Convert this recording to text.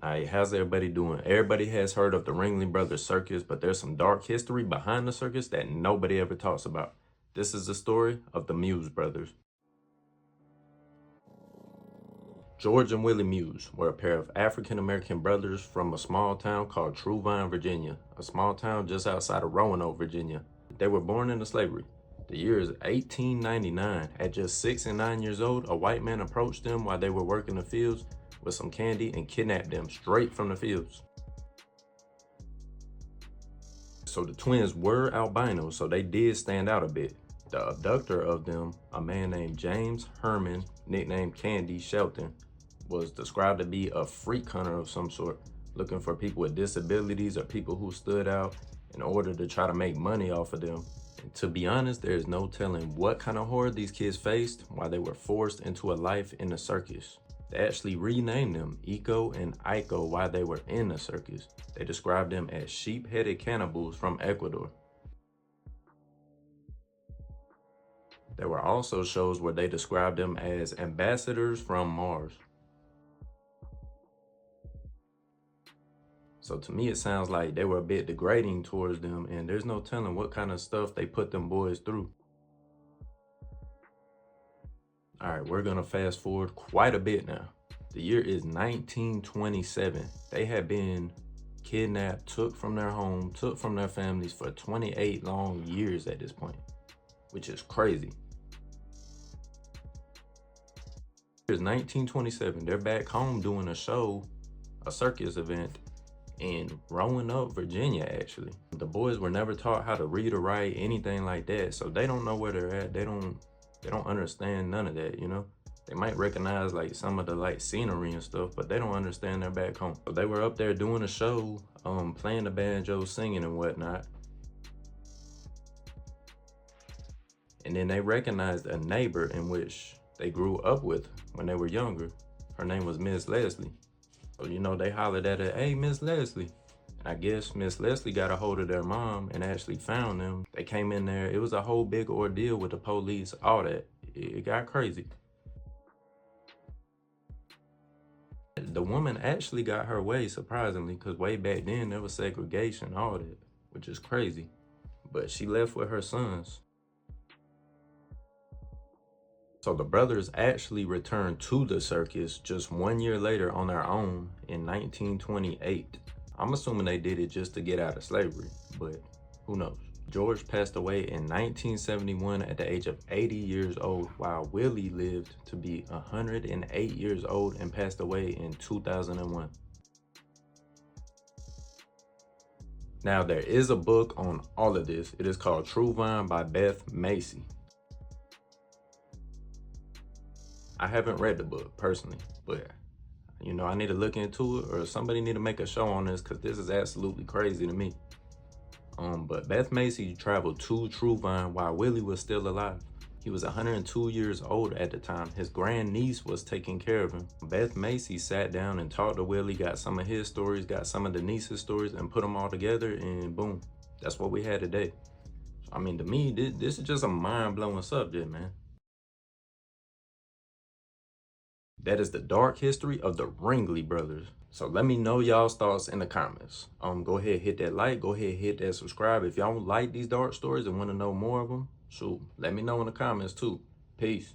Alright, how's everybody doing? Everybody has heard of the Ringling Brothers Circus, but there's some dark history behind the circus that nobody ever talks about. This is the story of the Muse brothers. George and Willie Muse were a pair of African-American brothers from a small town called Truevine, Virginia, a small town just outside of Roanoke, Virginia. They were born into slavery. The year is 1899. At just 6 and 9 years old, a white man approached them while they were working the fields with some candy and kidnapped them straight from the fields. So the twins were albino, so they did stand out a bit. The abductor of them, a man named James Herman, nicknamed Candy Shelton, was described to be a freak hunter of some sort, looking for people with disabilities or people who stood out in order to try to make money off of them. And to be honest, there is no telling what kind of horror these kids faced while they were forced into a life in the circus. They actually renamed them Eko and Iko while they were in the circus. They described them as sheep-headed cannibals from Ecuador. There were also shows where they described them as ambassadors from Mars. So to me, it sounds like they were a bit degrading towards them, and there's no telling what kind of stuff they put them boys through. All right, we're gonna fast forward quite a bit now. The year is 1927. They had been kidnapped, took from their home, took from their families for 28 long years at this point, which is crazy. It's 1927. They're back home doing a show, a circus event in Roanoke, Virginia, actually. The boys were never taught how to read or write, anything like that, so they don't know where they're at. They don't understand none of that, you know? They might recognize like some of the like scenery and stuff, but they don't understand they're back home. So they were up there doing a show, playing the banjo, singing and whatnot. And then they recognized a neighbor in which they grew up with when they were younger. Her name was Miss Leslie. So, you know, they hollered at her, "Hey, Miss Leslie." And I guess Miss Leslie got a hold of their mom and actually found them. They came in there. It was a whole big ordeal with the police, all that. It got crazy. The woman actually got her way, surprisingly, because way back then there was segregation, all that, which is crazy. But she left with her sons. So the brothers actually returned to the circus just 1 year later on their own in 1928. I'm assuming they did it just to get out of slavery, but who knows? George passed away in 1971 at the age of 80 years old, while Willie lived to be 108 years old and passed away in 2001. Now, there is a book on all of this. It is called Truevine by Beth Macy. I haven't read the book personally, but you know, I need to look into it, or somebody need to make a show on this, because this is absolutely crazy to me. But Beth Macy traveled to Truevine while Willie was still alive. He was 102 years old at the time. His grandniece was taking care of him. Beth Macy sat down and talked to Willie, got some of his stories, got some of the niece's stories, and put them all together, and boom, that's what we had today. I mean, to me, this is just a mind-blowing subject, man. That is the dark history of the Ringling brothers. So let me know y'all's thoughts in the comments. Go ahead, hit that like, go ahead, hit that subscribe. If y'all like these dark stories and want to know more of them, shoot, let me know in the comments too. Peace.